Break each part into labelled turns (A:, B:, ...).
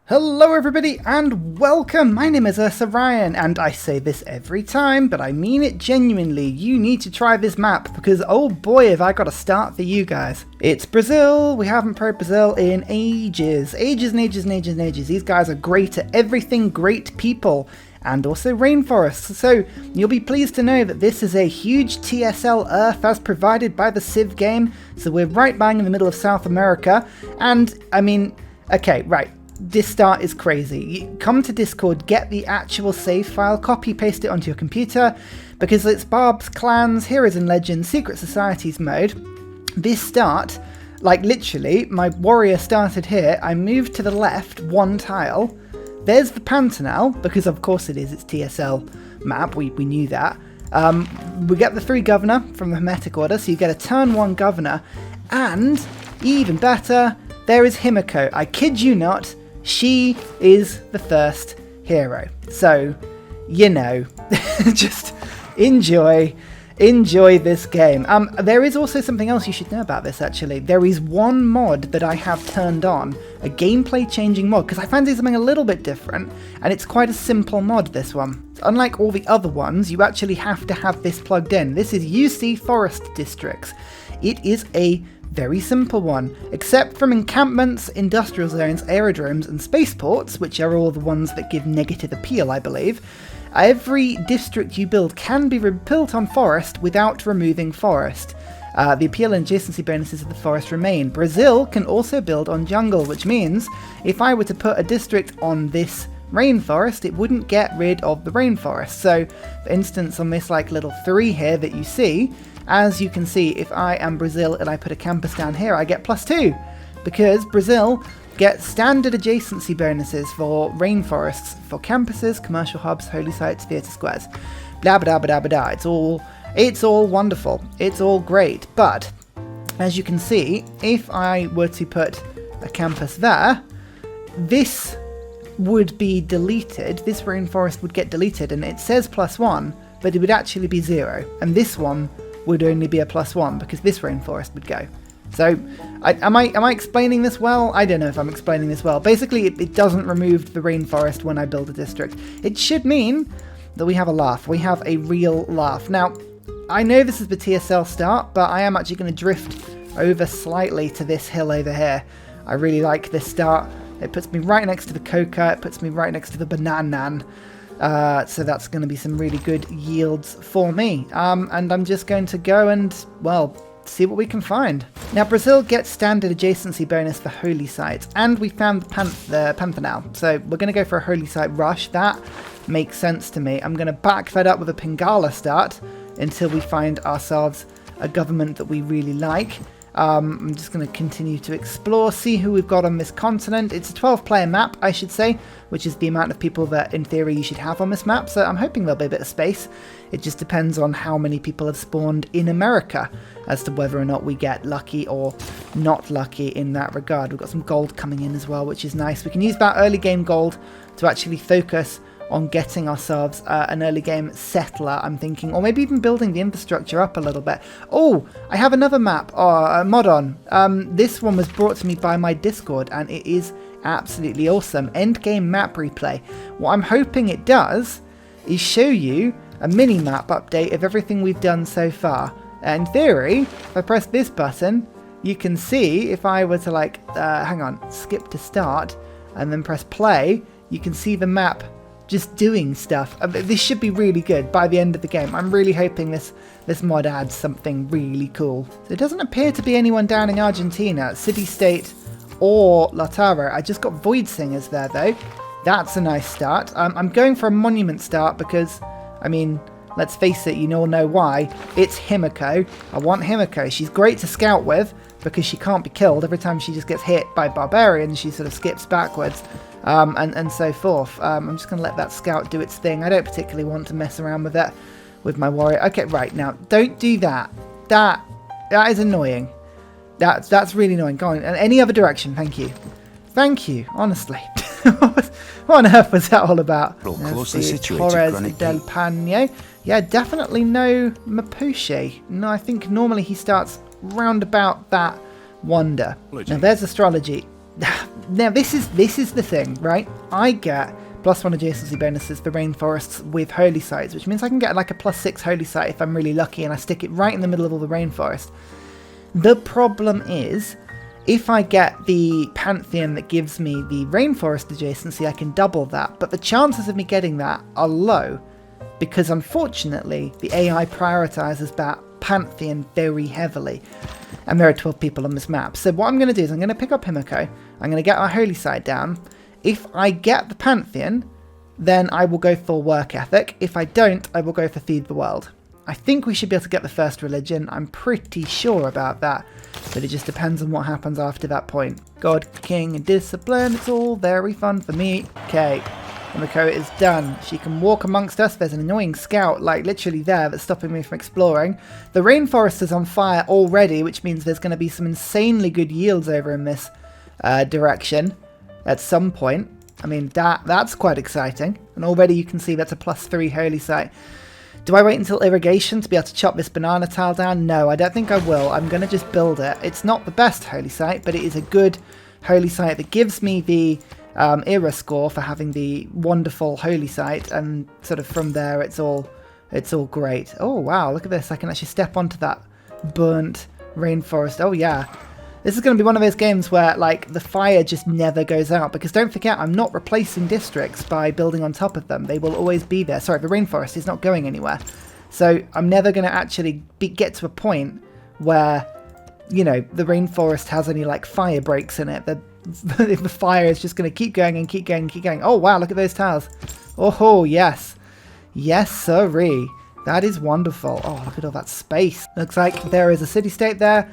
A: Hello everybody and welcome! My name is Ursa Ryan and I say this every time, but I mean it genuinely. You need to try this map because oh boy have I got a start for you guys. It's Brazil. We haven't played Brazil in ages. Ages and ages and ages and ages. These guys are great at everything, great people. And also rainforests. So you'll be pleased to know that this is a huge TSL Earth as provided by the Civ game. So we're right bang in the middle of South America. And I mean, okay, right. This start is crazy. You come to Discord, get the actual save file, copy paste it onto your computer, because it's Barb's Clans, Heroes and Legends, Secret Societies mode. This start, like literally, my warrior started here, I moved to the left one tile, there's the Pantanal, because of course it's TSL map, we knew that. We get the 3 governor from the Hermetic Order, so you get a turn 1 governor, and even better, there is Himiko. I kid you not, she is the first hero. So, you know, just enjoy this game. There is also something else you should know about this, actually. There is one mod that I have turned on, a gameplay changing mod, because I fancy something a little bit different, and it's quite a simple mod, this one. Unlike all the other ones, you actually have to have this plugged in. This is UC Forest Districts. It is a very simple one, except from encampments, industrial zones, aerodromes and spaceports, which are all the ones that give negative appeal, I believe. Every district you build can be built on forest without removing forest. The appeal and adjacency bonuses of the forest remain. Brazil can also build on jungle, which means if I were to put a district on this rainforest, it wouldn't get rid of the rainforest. So, for instance, on this like little 3 here that you see, as you can see, if I am Brazil and I put a campus down here, I get +2, because Brazil gets standard adjacency bonuses for rainforests, for campuses, commercial hubs, holy sites, theatre squares, blah blah blah blah blah. It's all wonderful. It's all great. But as you can see, if I were to put a campus there, this would be deleted. This rainforest would get deleted, and it says +1, but it would actually be 0, and this one would only be a +1 because this rainforest would go. So, am I explaining this well? I don't know if I'm explaining this well. Basically, it doesn't remove the rainforest when I build a district. It should mean that we have a laugh. We have a real laugh. Now, I know this is the TSL start, but I am actually going to drift over slightly to this hill over here. I really like this start. It puts me right next to the coca. It puts me right next to the bananan. So that's going to be some really good yields for me. And I'm just going to go and, well, see what we can find. Now, Brazil gets standard adjacency bonus for holy sites, and we found the Pantanal. So we're going to go for a holy site rush. That makes sense to me. I'm going to back that up with a Pingala start until we find ourselves a government that we really like. I'm just going to continue to explore, see who we've got on this continent. It's a 12-player map, I should say, which is the amount of people that, in theory, you should have on this map, so I'm hoping there'll be a bit of space. It just depends on how many people have spawned in America as to whether or not we get lucky or not lucky in that regard. We've got some gold coming in as well, which is nice. We can use that early game gold to actually focus on getting ourselves an early game settler, I'm thinking, or maybe even building the infrastructure up a little bit. Oh, I have another map, mod on. This one was brought to me by my Discord, and it is absolutely awesome. Endgame map replay. What I'm hoping it does is show you a mini map update of everything we've done so far. In theory, if I press this button, you can see if I were to like, skip to start, and then press play, you can see the map just doing stuff. This should be really good by the end of the game. I'm really hoping this mod adds something really cool. So it doesn't appear to be anyone down in Argentina, City State or Lautaro. I just got Void Singers there though. That's a nice start. I'm going for a monument start because, I mean, let's face it, you all know why. It's Himiko. I want Himiko. She's great to scout with because she can't be killed. Every time she just gets hit by barbarians, she sort of skips backwards. And so forth. I'm just going to let that scout do its thing. I don't particularly want to mess around with it with my warrior. Okay, right, now, don't do that. That is annoying. That's really annoying. Go on, any other direction, thank you. Thank you, honestly. What on earth was that all about?
B: Closely situated,
A: Torres del Pano. Yeah, definitely no Mapuche. No, I think normally he starts round about that wonder. Now, there's astrology. Now this is the thing, right? I get +1 adjacency bonuses for rainforests with holy sites, which means I can get like a +6 holy site if I'm really lucky and I stick it right in the middle of all the rainforest. The problem is, if I get the Pantheon that gives me the rainforest adjacency, I can double that, but the chances of me getting that are low, because unfortunately the AI prioritizes that Pantheon very heavily, and there are 12 people on this map. So what I'm going to do is I'm going to pick up Himiko, I'm going to get my holy side down. If I get the Pantheon, then I will go for work ethic. If I don't, I will go for feed the world. I think we should be able to get the first religion. I'm pretty sure about that, but it just depends on what happens after that point. God, King, and Discipline, it's all very fun for me. Okay, Himiko is done. She can walk amongst us. There's an annoying scout, like literally there, that's stopping me from exploring. The rainforest is on fire already, which means there's going to be some insanely good yields over in this direction at some point. I mean, that's quite exciting. And already you can see that's a +3 holy site. Do I wait until irrigation to be able to chop this banana tile down? No, I don't think I will. I'm going to just build it. It's not the best holy site, but it is a good holy site that gives me the era score for having the wonderful holy site, and sort of from there it's all great. Oh wow, look at this. I can actually step onto that burnt rainforest. Oh yeah. This is going to be one of those games where, like, the fire just never goes out, because don't forget, I'm not replacing districts by building on top of them. They will always be there. Sorry, the rainforest is not going anywhere. So I'm never going to actually get to a point where, you know, the rainforest has any, like, fire breaks in it. The fire is just going to keep going and keep going and keep going. Oh, wow, look at those tiles. Oh, yes. Yes, sirree. That is wonderful. Oh, look at all that space. Looks like there is a city-state there.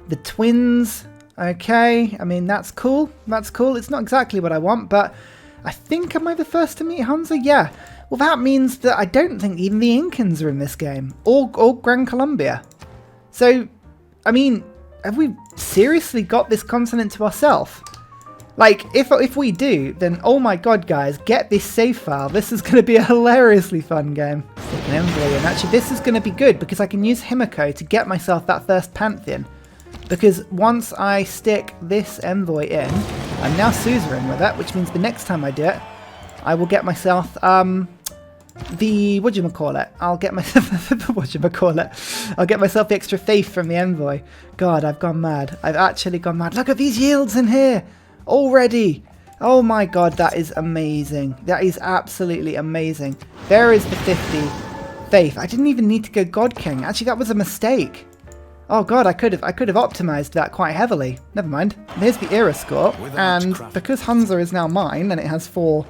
A: The twins, okay, I mean, that's cool, that's cool. It's not exactly what I want, but I think, am I the first to meet Hunza? Yeah. Well, that means that I don't think even the Incans are in this game, or Gran Colombia. So, I mean, have we seriously got this continent to ourselves? Like, if we do, then oh my god, guys, get this save file. This is going to be a hilariously fun game. Stick an envoy in. Actually, this is going to be good, because I can use Himiko to get myself that first Pantheon. Because once I stick this envoy in, I'm now suzerain with it, which means the next time I do it, I will get myself the whatchamacallit. I'll get myself I'll get myself the extra faith from the envoy. God, I've gone mad. I've actually gone mad. Look at these yields in here already. Oh my god, that is amazing. That is absolutely amazing. There is the 50 faith. I didn't even need to go God King. Actually, that was a mistake. Oh god, I could have optimized that quite heavily. Never mind. Here's the era score, and because Hunza is now mine and it has four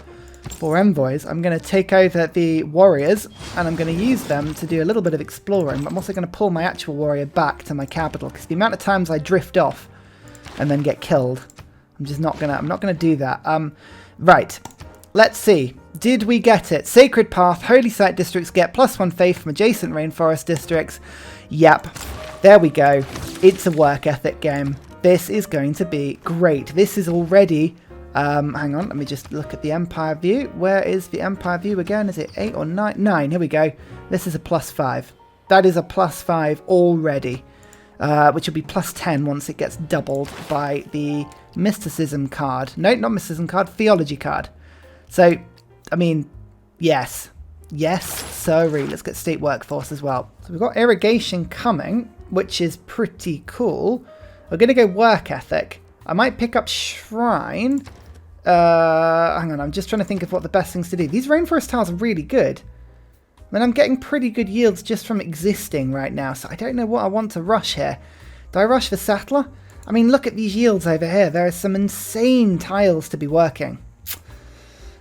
A: envoys, I'm going to take over the warriors and I'm going to use them to do a little bit of exploring. But I'm also going to pull my actual warrior back to my capital, because the amount of times I drift off and then get killed, I'm not gonna do that. Right. Let's see. Did we get it? Sacred Path, Holy Site districts get +1 faith from adjacent rainforest districts. Yep. There we go. It's a work ethic game. This is going to be great. This is already... hang on, let me just look at the Empire view. Where is the Empire view again? Is it 8 or 9? 9, here we go. This is a +5. That is a +5 already. Which will be +10 once it gets doubled by the Mysticism card. No, not Mysticism card, Theology card. So, I mean, yes. Yes, sorry. Let's get state workforce as well. So we've got irrigation coming, which is pretty cool. We're going to go work ethic. I might pick up shrine. Hang on, I'm just trying to think of what the best things to do. These rainforest tiles are really good. I mean, I'm getting pretty good yields just from existing right now, so I don't know what I want to rush here. Do I rush for settler? I mean, look at these yields over here. There are some insane tiles to be working.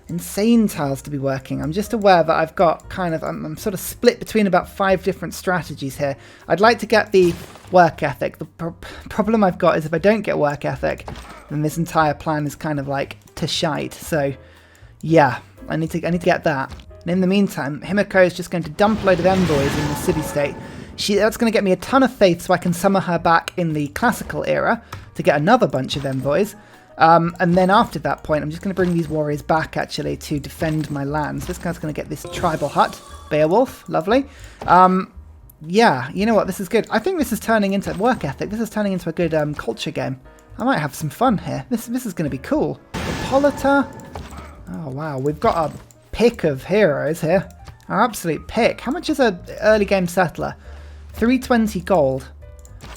A: Insane tiles to be working. I'm just aware that I've got kind of... I'm sort of split between about 5 different strategies here. I'd like to get the work ethic. The problem I've got is if I don't get work ethic, then this entire plan is kind of like to shite. So, yeah, I need to get that. And in the meantime, Himiko is just going to dump a load of envoys in the city-state. That's going to get me a ton of faith so I can summon her back in the classical era to get another bunch of envoys. And then after that point, I'm just going to bring these warriors back, actually, to defend my lands. This guy's going to get this tribal hut. Beowulf, lovely. Yeah, you know what? This is good. I think this is turning into work ethic. This is turning into a good culture game. I might have some fun here. This is going to be cool. Hippolyta. Oh, wow. We've got a pick of heroes here. Our absolute pick. How much is an early game settler? 320 gold.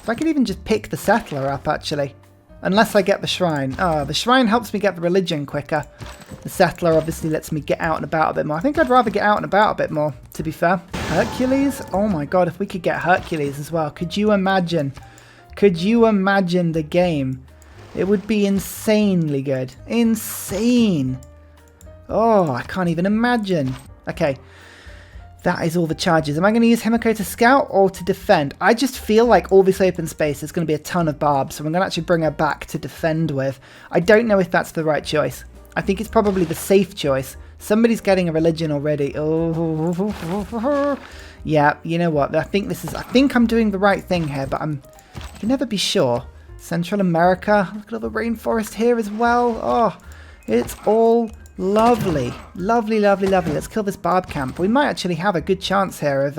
A: So I could even just pick the settler up, actually. Unless I get the shrine. Oh, the shrine helps me get the religion quicker. The settler obviously lets me get out and about a bit more. I think I'd rather get out and about a bit more, to be fair. Hercules? Oh my god, if we could get Hercules as well. Could you imagine? Could you imagine the game? It would be insanely good. Insane. Oh, I can't even imagine. Okay. That is all the charges. Am I going to use Himiko to scout or to defend? I just feel like all this open space is going to be a ton of barbs, so I'm going to actually bring her back to defend with. I don't know if that's the right choice. I think it's probably the safe choice. Somebody's getting a religion already. Oh, yeah, you know what? I think I'm doing the right thing here, but you can never be sure. Central America. Look at all the rainforest here as well. Oh, it's all lovely. Lovely, lovely, lovely. Let's kill this barb camp. We might actually have a good chance here of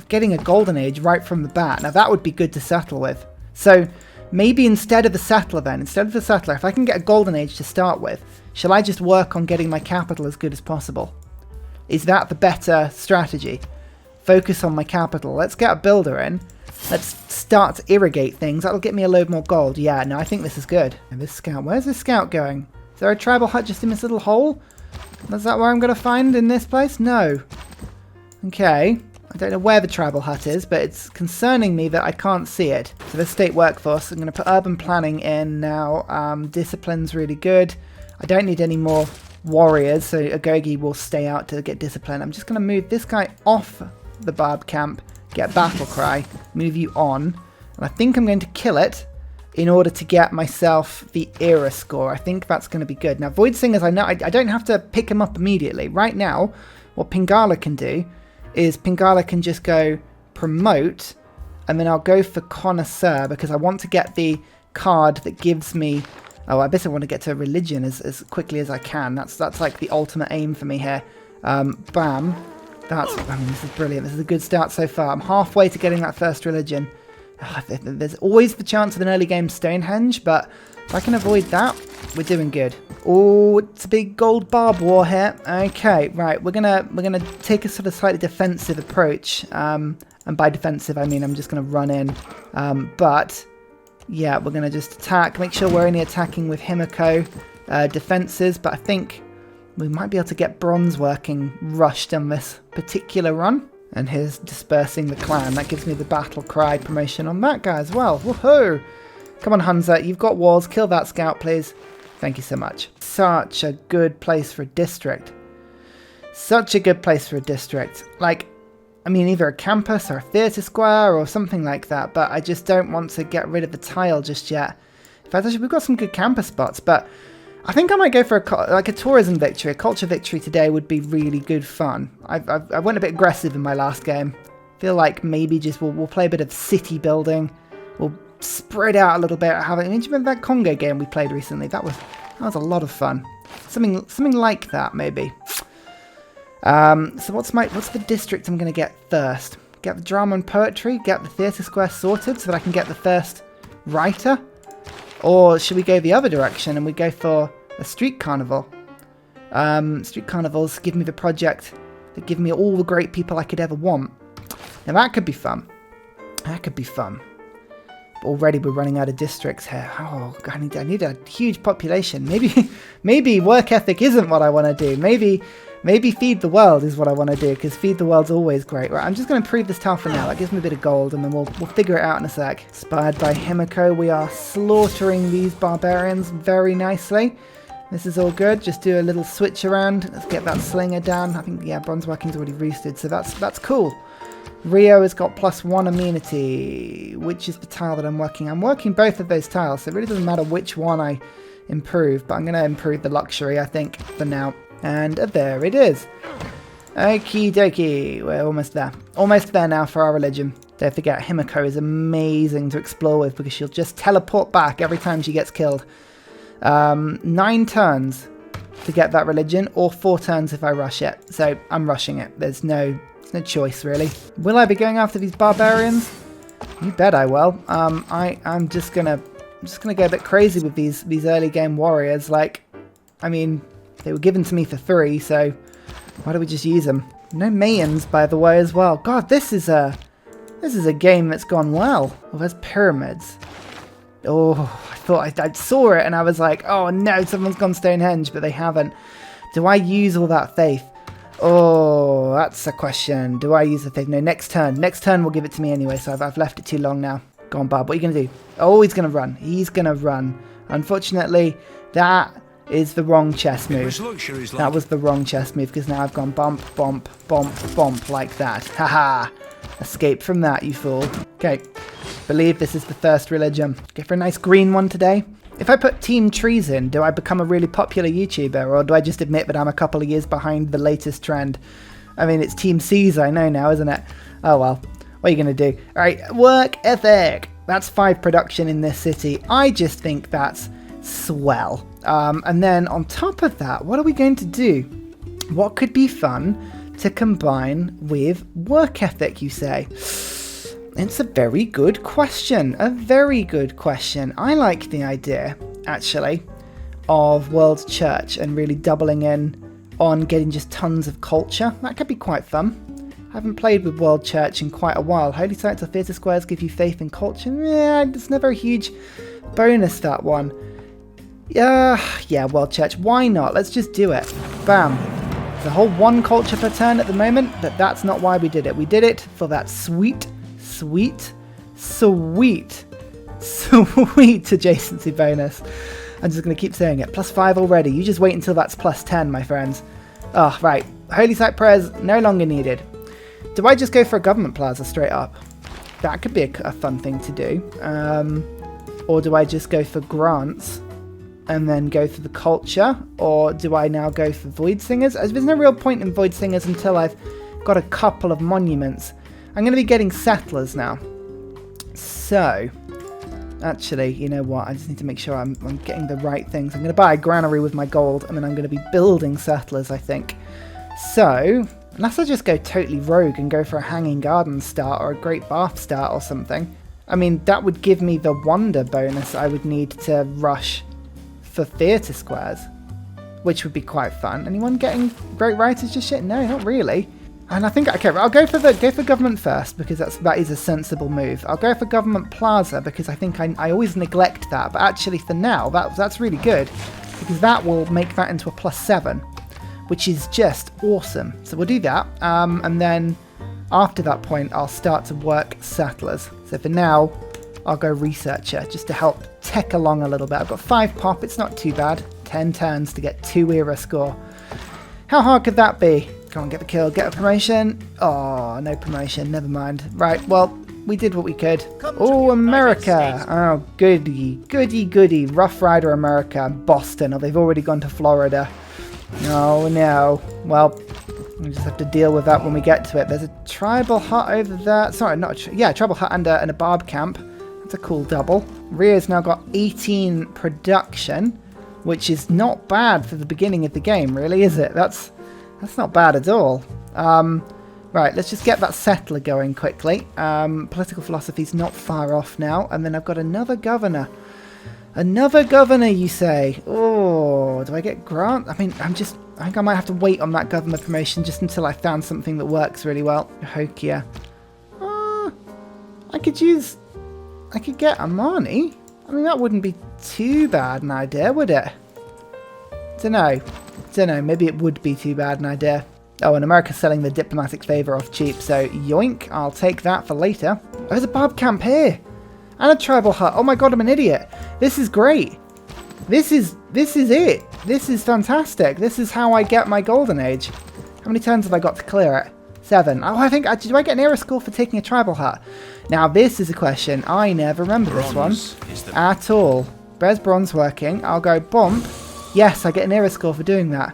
A: getting a golden age right from the bat. Now that would be good to settle with. So maybe instead of the settler then, if I can get a golden age to start with, shall I just work on getting my capital as good as possible? Is that the better strategy? Focus on my capital. Let's get a builder in. Let's start to irrigate things. That'll get me a load more gold. Yeah, no, I think this is good. And this scout, where's this scout going? Is there a tribal hut just in this little hole? Is that where I'm going to find in this place? No. Okay. I don't know where the tribal hut is, but it's concerning me that I can't see it. So the state workforce, I'm going to put urban planning in now. Discipline's really good. I don't need any more warriors, so Agogi will stay out to get discipline. I'm just going to move this guy off the barb camp, get battle cry, move you on, and I think I'm going to kill it in order to get myself the era score. I think that's going to be good. Now, Void Singers, I know I don't have to pick him up immediately. Right now, what Pingala can do is Pingala can just go promote, and then I'll go for Connoisseur because I want to get the card that gives me... Oh, I basically want to get to religion as quickly as I can. That's like the ultimate aim for me here. Bam. This is brilliant. This is a good start so far. I'm halfway to getting that first religion. There's always the chance of an early game Stonehenge, but if I can avoid that, we're doing good. Oh, it's a big gold barb war here. Okay, right, we're gonna take a sort of slightly defensive approach. And by defensive, I mean I'm just gonna run in. But yeah, we're gonna just attack. Make sure we're only attacking with Himiko defenses. But I think we might be able to get bronze working rushed on this particular run. And here's dispersing the clan. That gives me the battle cry promotion on that guy as well. Woohoo! Come on, Hunza. You've got walls. Kill that scout, please. Thank you so much. Such a good place for a district. Such a good place for a district. Like, I mean, either a campus or a theatre square or something like that. But I just don't want to get rid of the tile just yet. In fact, actually, we've got some good campus spots. But I think I might go for a tourism victory. A culture victory today would be really good fun. I went a bit aggressive in my last game. Feel like maybe just we'll play a bit of city building. We'll spread out a little bit. Do you remember that Congo game we played recently? That was a lot of fun. Something like that maybe. So what's the district I'm going to get first? Get the drama and poetry. Get the theatre square sorted so that I can get the first writer. Or should we go the other direction and we go for a street carnival? Street carnivals give me the project that give me all the great people I could ever want. Now that could be fun. That could be fun. But already we're running out of districts here. Oh, God, I need a huge population. Maybe work ethic isn't what I want to do. Maybe feed the world is what I want to do, because feed the world's always great. Right, I'm just going to improve this tile for now. That gives me a bit of gold, and then we'll figure it out in a sec. Inspired by Himiko, we are slaughtering these barbarians very nicely. This is all good. Just do a little switch around. Let's get that slinger down. I think, yeah, bronze working's already roosted, so that's cool. Rio has got +1 amenity, which is the tile that I'm working. I'm working both of those tiles, so it really doesn't matter which one I improve, but I'm going to improve the luxury, I think, for now. And there it is. Okie dokie. We're almost there. Almost there now for our religion. Don't forget, Himiko is amazing to explore with because she'll just teleport back every time she gets killed. 9 turns to get that religion, or 4 turns if I rush it. So I'm rushing it. There's no choice, really. Will I be going after these barbarians? You bet I will. I'm just going to I'm just going to go a bit crazy with these early game warriors. Like, I mean, they were given to me for 3, so why don't we just use them? No Mayans, by the way, as well. God, this is a game that's gone well. Well, there's pyramids. Oh, I thought I saw it and I was like, oh no, someone's gone Stonehenge, but they haven't. Do I use all that faith? Oh, that's a question. Do I use the faith? No, next turn. Next turn will give it to me anyway, so I've left it too long now. Go on, Bob. What are you going to do? Oh, he's going to run. He's going to run. Unfortunately, that is the wrong chess move. That was the wrong chess move because now I've gone bump, bump, bump, bump like that. Haha. Escape from that, you fool. Okay. Believe this is the first religion. Go for a nice green one today. If I put Team Trees in, do I become a really popular YouTuber, or do I just admit that I'm a couple of years behind the latest trend? I mean, it's Team C's I know now, isn't it? Oh well. What are you going to do? Alright, work ethic. That's 5 production in this city. I just think that's swell. And then on top of that, what are we going to do? What could be fun to combine with work ethic, you say? It's a very good question. A very good question. I like the idea, actually, of World Church and really doubling in on getting just tons of culture. That could be quite fun. I haven't played with World Church in quite a while. Holy sites or theatre squares give you faith in culture. Yeah, it's never a huge bonus, that one. Yeah, World Church. Why not? Let's just do it. Bam. There's a whole 1 culture per turn at the moment, but that's not why we did it. We did it for that sweet adjacency bonus. I'm just going to keep saying it. +5 already. You just wait until that's +10, my friends. Oh, right. Holy site prayers no longer needed. Do I just go for a government plaza straight up? That could be a fun thing to do. Or do I just go for grants and then go for the culture? Or do I now go for void singers? There's no real point in void singers until I've got a couple of monuments. I'm going to be getting settlers now. So, actually, you know what? I just need to make sure I'm getting the right things. I'm going to buy a granary with my gold, and then I'm going to be building settlers, I think. So, unless I just go totally rogue and go for a hanging garden start or a great bath start or something. I mean, that would give me the wonder bonus I would need to rush for theatre squares, which would be quite fun. Anyone getting great writers just yet? No, not really. And I think, okay, I'll go for government first because that is a sensible move. I'll go for government plaza because I think I always neglect that, but actually for now that's really good because that will make that into a +7, which is just awesome. So we'll do that, and then after that point I'll start to work settlers. So for now I'll go researcher just to help tech along a little bit. I've got 5 pop, it's not too bad. 10 turns to get 2 era score. How hard could that be? Come on, get the kill, get a promotion. Oh, no promotion, never mind. Right, well, we did what we could. Oh, America. Oh, goody, goody, goody. Rough Rider America, Boston. Oh, they've already gone to Florida. Oh, no. Well, we just have to deal with that when we get to it. There's a tribal hut over there. Sorry, not a tribal hut and a barb camp. That's a cool double. Rio's now got 18 production, which is not bad for the beginning of the game, really, is it? That's not bad at all. Right, let's just get that settler going quickly. Political philosophy's not far off now. And then I've got another governor. Another governor, you say? Oh, do I get grant? I mean, I think I might have to wait on that governor promotion just until I found something that works really well. Hokia. I could get Amani. I mean, that wouldn't be too bad an idea, would it? Dunno, maybe it would be too bad an idea. Oh, and America's selling the diplomatic favour off cheap, so yoink, I'll take that for later. Oh, there's a barb camp here! And a tribal hut. Oh my god, I'm an idiot. This is great. This is it. This is fantastic. This is how I get my golden age. How many turns have I got to clear it? 7. Oh, do I get an era score for taking a tribal hut? Now, this is a question. I never remember this one at all. Where's bronze working? I'll go bump. Yes, I get an era score for doing that.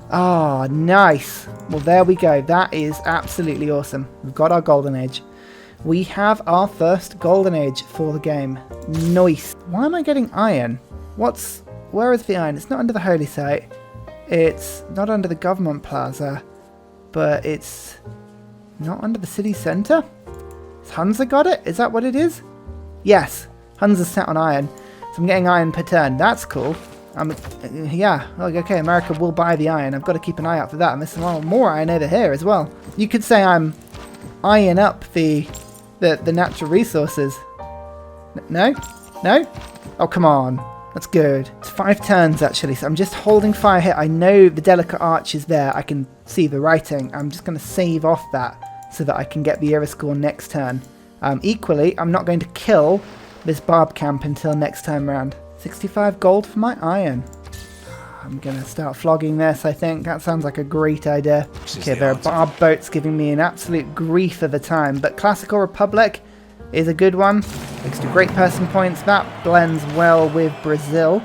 A: Oh, nice. Well, there we go. That is absolutely awesome. We've got our golden age. We have our first golden age for the game. Nice. Why am I getting iron? Where is the iron? It's not under the holy site. It's not under the government plaza. But it's not under the city centre? Has Hunza got it? Is that what it is? Yes. Hunza's set on iron. So I'm getting iron per turn. That's cool. Yeah, okay, America will buy the iron. I've got to keep an eye out for that. And there's some more iron over here as well. You could say I'm eyeing up the natural resources. No? No? Oh, come on. That's good. It's 5 turns, actually, so I'm just holding fire here. I know the delicate arch is there. I can see the writing. I'm just going to save off that so that I can get the era score next turn. Equally, I'm not going to kill this barb camp until next time round. 65 gold for my iron. I'm going to start flogging this, I think. That sounds like a great idea. Okay, there are barb boats giving me an absolute grief of a time, but Classical Republic is a good one. Thanks to great person points. That blends well with Brazil.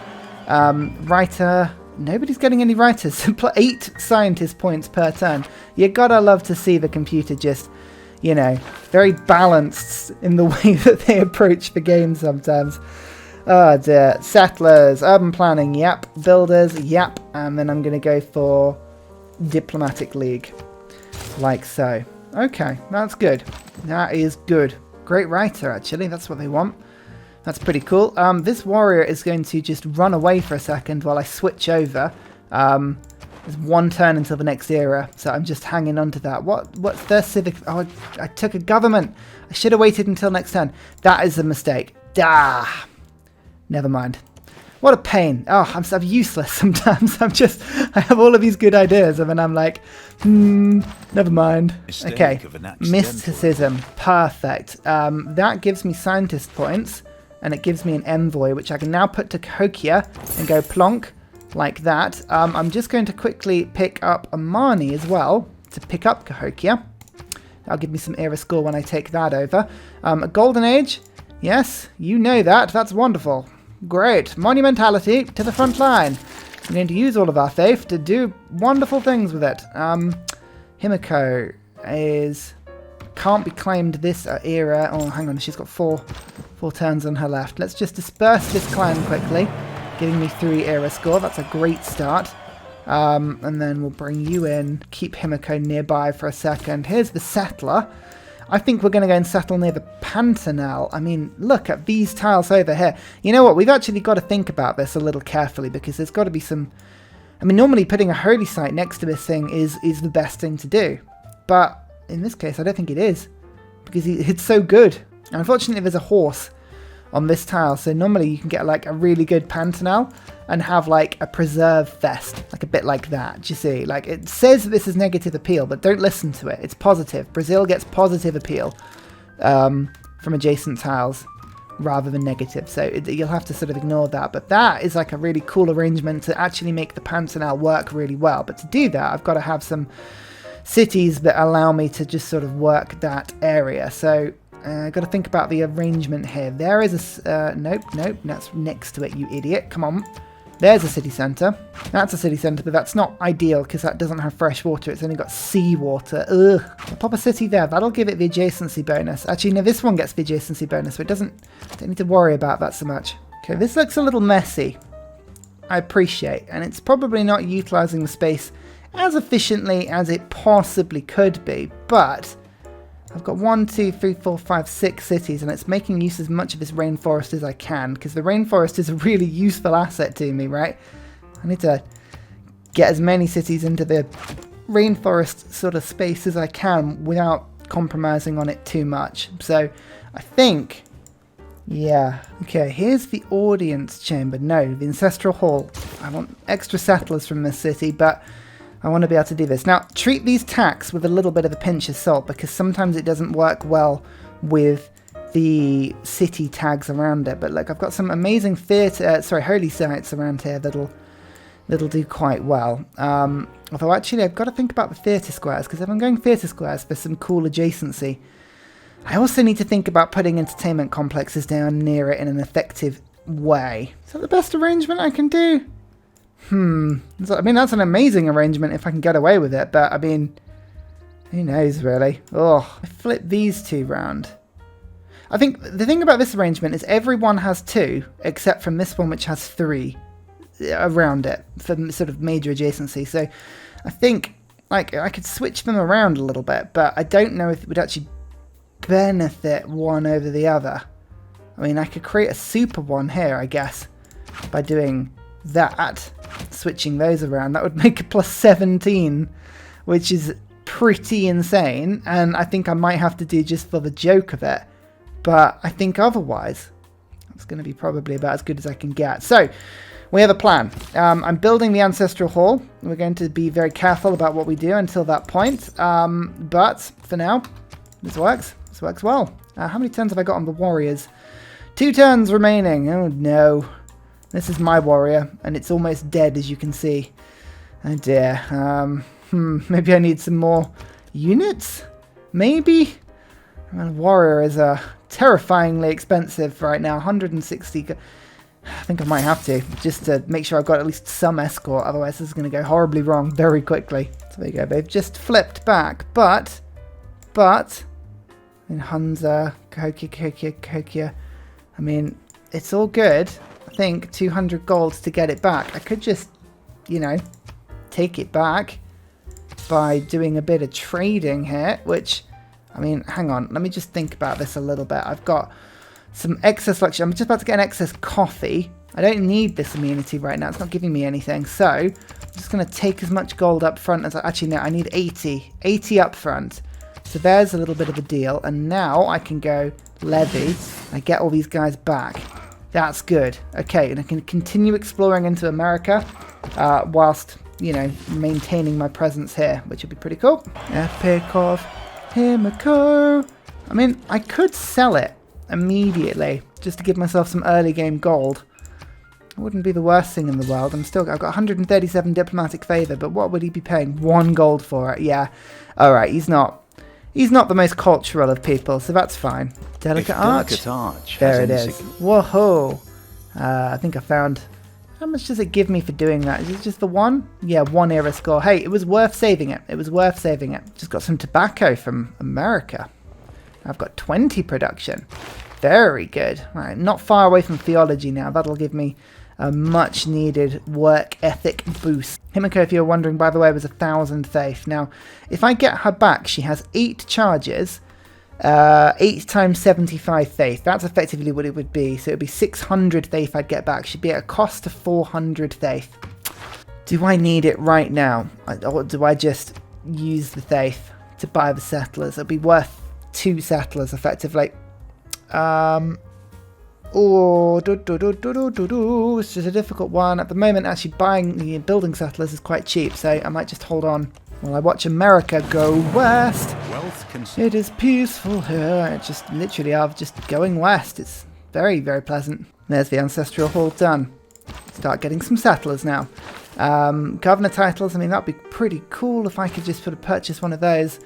A: Writer. Nobody's getting any writers. 8 scientist points per turn. You gotta love to see the computer just, you know, very balanced in the way that they approach the game sometimes. Oh dear. Settlers, urban planning, yep. Builders, yep. And then I'm going to go for Diplomatic League. Like so. Okay, that's good. That is good. Great writer, actually. That's what they want. That's pretty cool. This warrior is going to just run away for a second while I switch over. There's 1 turn until the next era, so I'm just hanging on to that. What's their civic... Oh, I took a government. I should have waited until next turn. That is a mistake. Never mind. What a pain. Oh, I'm so useless sometimes. I have all of these good ideas and then I'm like, never mind. Okay, mysticism. Perfect. That gives me scientist points and it gives me an envoy, which I can now put to Cahokia and go plonk like that. I'm just going to quickly pick up Amani as well to pick up Cahokia. That'll give me some era score when I take that over. A Golden Age. Yes, you know that. That's wonderful. Great. Monumentality to the front line. I'm going to use all of our faith to do wonderful things with it. Himiko can't be claimed this era. Oh, hang on. She's got four turns on her left. Let's just disperse this clan quickly, giving me 3 era score. That's a great start. And then we'll bring you in. Keep Himiko nearby for a second. Here's the settler. I think we're going to go and settle near the Pantanal. I mean, look at these tiles over here. You know what? We've actually got to think about this a little carefully because there's got to be some... I mean, normally putting a holy site next to this thing is the best thing to do. But in this case, I don't think it is because it's so good. And unfortunately, there's a horse on this tile. So normally you can get like a really good Pantanal and have like a preserve vest, like a bit like that. Do you see? Like it says that this is negative appeal, but don't listen to it. It's positive. Brazil gets positive appeal from adjacent tiles rather than negative. So you'll have to sort of ignore that. But that is like a really cool arrangement to actually make the Pantanal work really well. But to do that, I've got to have some cities that allow me to just sort of work that area. So I've got to think about the arrangement here. There is a... nope, that's next to it, you idiot. Come on. There's a city centre. That's a city centre, but that's not ideal because that doesn't have fresh water. It's only got seawater. Ugh. I'll pop a city there. That'll give it the adjacency bonus. Actually, no, this one gets the adjacency bonus, so it don't need to worry about that so much. Okay, this looks a little messy. I appreciate, and it's probably not utilising the space as efficiently as it possibly could be, but I've got 1, 2, 3, 4, 5, 6 cities, and it's making use as much of this rainforest as I can, because the rainforest is a really useful asset to me, right? I need to get as many cities into the rainforest sort of space as I can without compromising on it too much. So I think, yeah. Okay, here's the audience chamber. No, the ancestral hall. I want extra settlers from this city, but I want to be able to do this. Now, treat these tacks with a little bit of a pinch of salt because sometimes it doesn't work well with the city tags around it. But look, I've got some amazing holy sites around here that'll do quite well. Although actually I've got to think about the theatre squares because if I'm going theatre squares for some cool adjacency, I also need to think about putting entertainment complexes down near it in an effective way. Is that the best arrangement I can do? I mean, that's an amazing arrangement if I can get away with it, but I mean, who knows really? Oh, I flip these 2 round. I think the thing about this arrangement is everyone has 2, except from this one which has 3 around it for sort of major adjacency. So I think like I could switch them around a little bit, but I don't know if it would actually benefit one over the other. I mean, I could create a super one here, I guess, by doing that, switching those around. That would make a plus 17, which is pretty insane, and I think I might have to do just for the joke of it. But I think otherwise, it's going to be probably about as good as I can get. So, we have a plan. I'm building the Ancestral Hall. We're going to be very careful about what we do until that point. But for now, this works. This works well. How many turns have I got on the warriors? 2 turns remaining. Oh no. This is my warrior, and it's almost dead, as you can see. Oh dear. Maybe I need some more units? Maybe? Warrior is terrifyingly expensive right now. 160. I think I might have to, just to make sure I've got at least some escort. Otherwise, this is going to go horribly wrong very quickly. So there you go. They've just flipped back. But, in Hunza, Kokia. I mean, it's all good. I think 200 gold to get it back. I could just, you know, take it back by doing a bit of trading here, which, I mean, hang on. Let me just think about this a little bit. I've got some excess luxury. I'm just about to get an excess coffee. I don't need this immunity right now. It's not giving me anything. So, I'm just going to take as much gold up front as actually, no, I need 80. 80 up front. So there's a little bit of a deal. And now I can go levy. I get all these guys back. That's good. Okay, and I can continue exploring into America whilst, you know, maintaining my presence here, which would be pretty cool. Epic of Himiko. I mean, I could sell it immediately just to give myself some early game gold. It wouldn't be the worst thing in the world. I've got 137 diplomatic favor, but what would he be paying? 1 gold for it. Yeah. All right, he's not the most cultural of people, so that's fine. Delicate arch. There it is. Whoa. I think I found. How much does it give me for doing that? Is it just the 1? Yeah, 1 era score. Hey, it was worth saving it. It was worth saving it. Just got some tobacco from America. I've got 20 production. Very good. Right, not far away from theology now. That'll give me a much needed work ethic boost. Himiko, if you're wondering, by the way, was 1,000 faith. Now, if I get her back, she has 8 charges, 8 times 75 faith. That's effectively what it would be. So it would be 600 faith I'd get back. She'd be at a cost of 400 faith. Do I need it right now? Or do I just use the faith to buy the settlers? It'll be worth 2 settlers, effectively. It's just a difficult one. At the moment, actually buying, building settlers is quite cheap, so I might just hold on while I watch America go west. It is peaceful here. It's just literally just going west. It's very, very pleasant. There's the Ancestral Hall done. Start getting some settlers now. Governor titles, I mean, that'd be pretty cool if I could just sort of purchase one of those.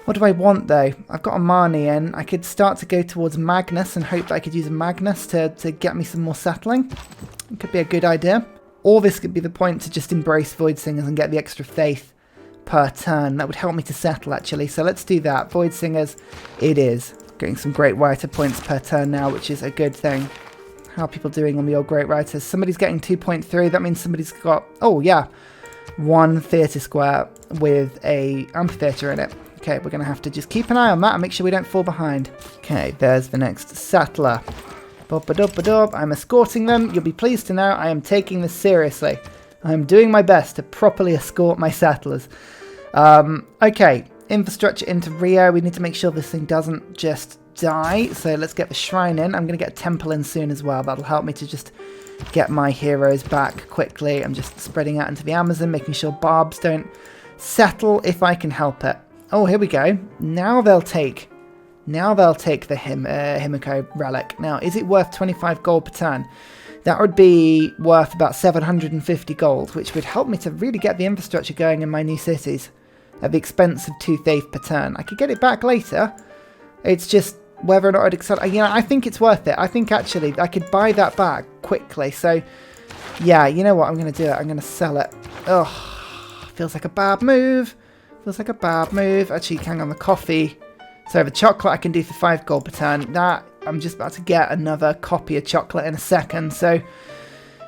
A: What do I want, though? I've got a Marnie in. I could start to go towards Magnus and hope that I could use a Magnus to get me some more settling. It could be a good idea. Or this could be the point to just embrace Void Singers and get the extra faith per turn. That would help me to settle, actually. So let's do that. Void Singers, it is. Getting some Great Writer points per turn now, which is a good thing. How are people doing on the old Great Writers? Somebody's getting 2.3. That means somebody's got, oh yeah, 1 theatre square with a amphitheatre in it. Okay, we're going to have to just keep an eye on that and make sure we don't fall behind. Okay, there's the next settler. Bob-a-dob-a-dob. I'm escorting them. You'll be pleased to know I am taking this seriously. I'm doing my best to properly escort my settlers. Okay, infrastructure into Rio. We need to make sure this thing doesn't just die. So let's get the shrine in. I'm going to get a temple in soon as well. That'll help me to just get my heroes back quickly. I'm just spreading out into the Amazon, making sure barbs don't settle if I can help it. Oh, here we go. Now they'll take the Himiko relic. Now, is it worth 25 gold per turn? That would be worth about 750 gold, which would help me to really get the infrastructure going in my new cities at the expense of 2 faith per turn. I could get it back later. It's just whether or not I'd accept. You know, I think it's worth it. I think actually I could buy that back quickly. So, yeah, you know what? I'm going to do it. I'm going to sell it. Ugh, feels like a bad move. Feels like a bad move. Actually, hang on, the coffee. So the chocolate I can do for 5 gold per turn. That, I'm just about to get another copy of chocolate in a second. So,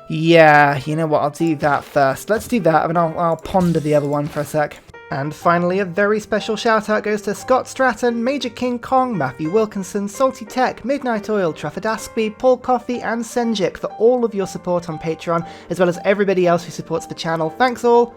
A: yeah, you know what? I'll do that first. Let's do that, and I'll ponder the other one for a sec. And finally, a very special shout out goes to Scott Stratton, Major King Kong, Matthew Wilkinson, Salty Tech, Midnight Oil, Trafford Askby, Paul Coffey and Senjik for all of your support on Patreon, as well as everybody else who supports the channel. Thanks all!